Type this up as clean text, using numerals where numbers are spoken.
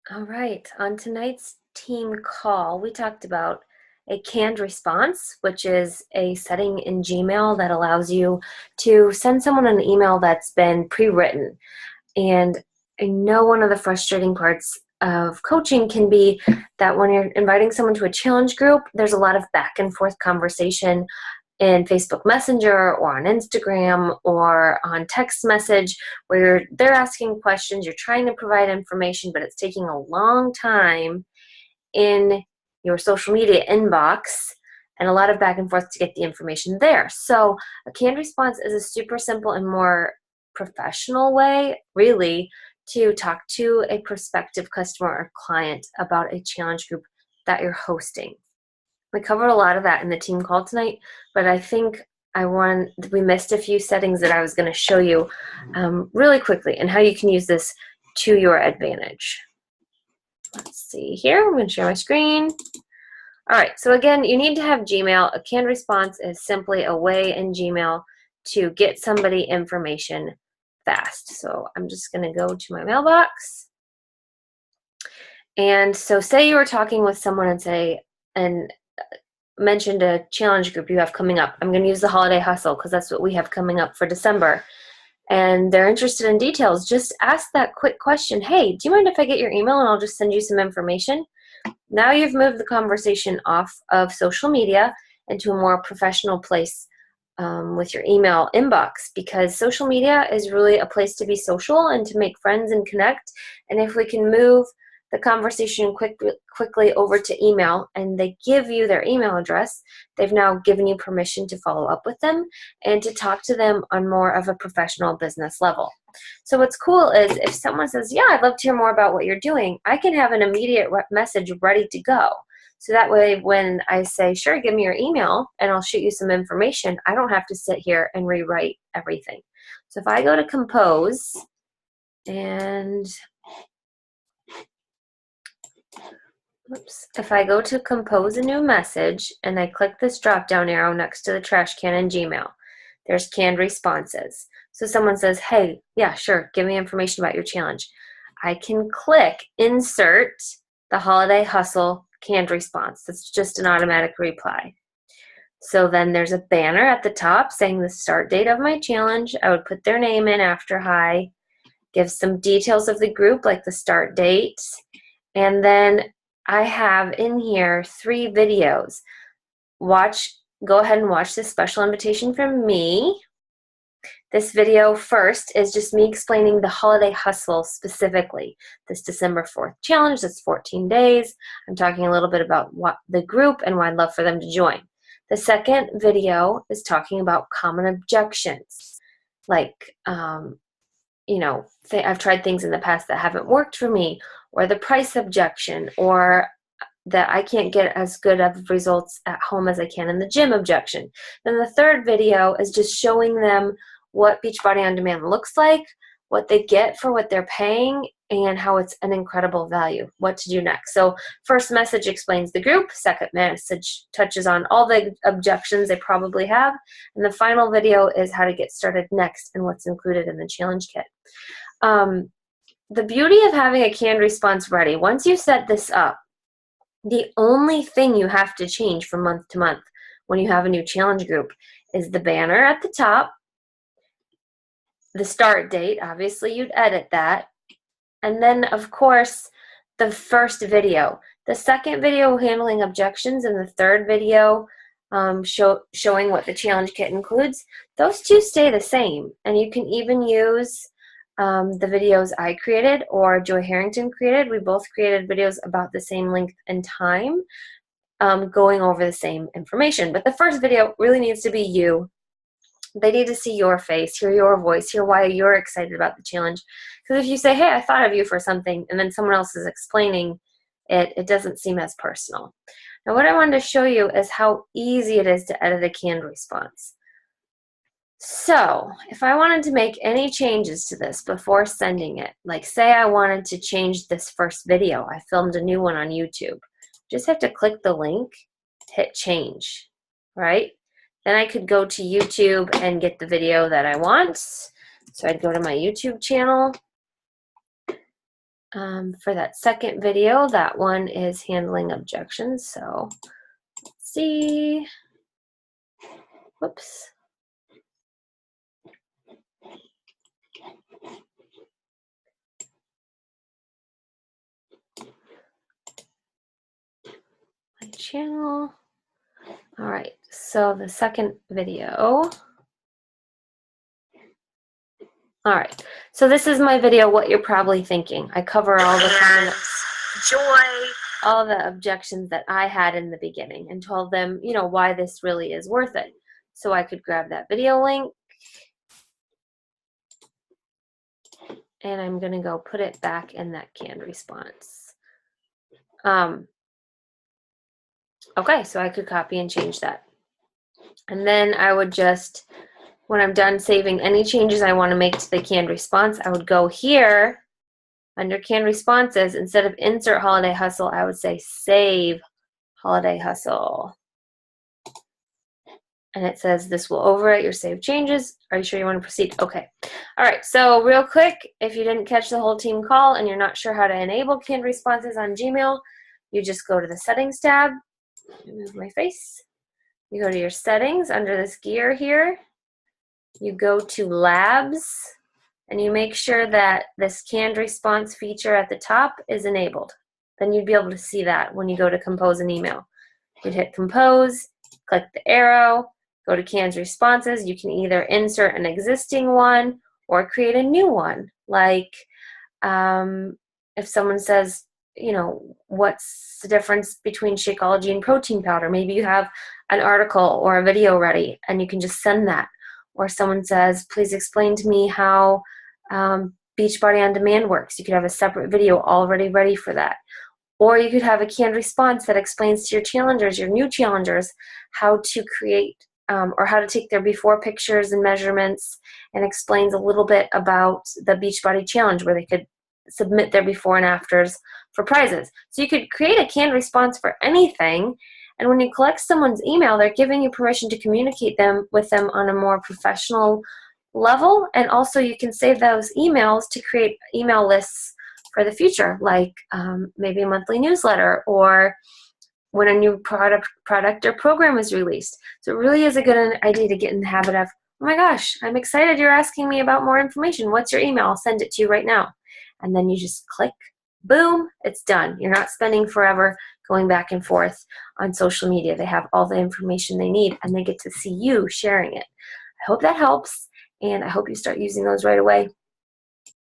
All right, on tonight's team call, we talked about a canned response, which is a setting in Gmail that allows you to send someone an email that's been pre-written. And I know one of the frustrating parts of coaching can be that when you're inviting someone to a challenge group, there's a lot of back and forth conversation in Facebook Messenger or on Instagram or on text message where they're asking questions, you're trying to provide information, but it's taking a long time in your social media inbox and a lot of back and forth to get the information there. So a canned response is a super simple and more professional way, really, to talk to a prospective customer or client about a challenge group that you're hosting. We covered a lot of that in the team call tonight, but I think we missed a few settings that I was going to show you really quickly and how you can use this to your advantage. Let's see here. I'm going to share my screen. All right, so again, you need to have Gmail. A canned response is simply a way in Gmail to get somebody information fast. So I'm just going to go to my mailbox. And so say you were talking with someone and mentioned a challenge group you have coming up. I'm going to use the holiday hustle because that's what we have coming up for December. And they're interested in details. Just ask that quick question. Hey, do you mind if I get your email and I'll just send you some information? Now you've moved the conversation off of social media into a more professional place with your email inbox, because social media is really a place to be social and to make friends and connect. And if we can move the conversation quickly over to email and they give you their email address, they've now given you permission to follow up with them and to talk to them on more of a professional business level. So what's cool is if someone says, yeah, I'd love to hear more about what you're doing, I can have an immediate message ready to go. So that way when I say, sure, give me your email and I'll shoot you some information, I don't have to sit here and rewrite everything. So if I go to compose and if I go to compose a new message and I click this drop down arrow next to the trash can in Gmail, there's canned responses. So someone says, hey, yeah, sure, give me information about your challenge. I can click insert the holiday hustle canned response. That's just an automatic reply. So then there's a banner at the top saying the start date of my challenge. I would put their name in after hi, give some details of the group like the start date, and then I have in here 3 videos. Go ahead and watch this special invitation from me. This video first is just me explaining the holiday hustle specifically. This December 4th challenge, that's 14 days. I'm talking a little bit about the group and why I'd love for them to join. The second video is talking about common objections, like, I've tried things in the past that haven't worked for me, or the price objection, or that I can't get as good of results at home as I can in the gym objection. Then the third video is just showing them what Beachbody On Demand looks like, what they get for what they're paying, and how it's an incredible value, what to do next. So first message explains the group, second message touches on all the objections they probably have, and the final video is how to get started next and what's included in the challenge kit. The beauty of having a canned response ready, once you set this up, the only thing you have to change from month to month when you have a new challenge group is the banner at the top, the start date, obviously you'd edit that, and then of course the first video. The second video handling objections and the third video showing what the challenge kit includes, those 2 stay the same, and you can even use the videos I created or Joy Harrington created. We both created videos about the same length and time, going over the same information. But the first video really needs to be you. They need to see your face, hear your voice, hear why you're excited about the challenge. Because if you say, hey, I thought of you for something, and then someone else is explaining it, it doesn't seem as personal. Now, what I wanted to show you is how easy it is to edit a canned response. So if I wanted to make any changes to this before sending it, like say I wanted to change this first video, I filmed a new one on YouTube, just have to click the link, hit change, right? Then I could go to YouTube and get the video that I want. So I'd go to my YouTube channel. For that second video, that one is handling objections. So let's see. Whoops. My channel. All right, so the second video. All right, so this is my video, what you're probably thinking. I cover all the comments, all the objections that I had in the beginning and told them, you know, why this really is worth it. So I could grab that video link and I'm gonna go put it back in that canned response. Okay, so I could copy and change that. And then I would just, when I'm done saving any changes I want to make to the canned response, I would go here under canned responses. Instead of insert holiday hustle, I would say save holiday hustle. And it says this will overwrite your saved changes. Are you sure you want to proceed? Okay. All right, so real quick, if you didn't catch the whole team call and you're not sure how to enable canned responses on Gmail, you just go to the settings tab. Move my face. You go to your settings under this gear here. You go to labs and you make sure that this canned response feature at the top is enabled. Then you'd be able to see that when you go to compose an email. You'd hit compose, click the arrow, go to canned responses. You can either insert an existing one or create a new one. Like if someone says, you know, what's the difference between Shakeology and protein powder? Maybe you have an article or a video ready and you can just send that. Or someone says, please explain to me how Beachbody On Demand works. You could have a separate video already ready for that. Or you could have a canned response that explains to your challengers, your new challengers, how to create or how to take their before pictures and measurements and explains a little bit about the Beachbody Challenge where they could submit their before and afters for prizes. So you could create a canned response for anything, and when you collect someone's email, they're giving you permission to communicate with them on a more professional level, and also you can save those emails to create email lists for the future, like maybe a monthly newsletter or when a new product or program is released. So it really is a good idea to get in the habit of, oh my gosh, I'm excited you're asking me about more information. What's your email? I'll send it to you right now. And then you just click, boom, it's done. You're not spending forever going back and forth on social media. They have all the information they need and they get to see you sharing it. I hope that helps, and I hope you start using those right away.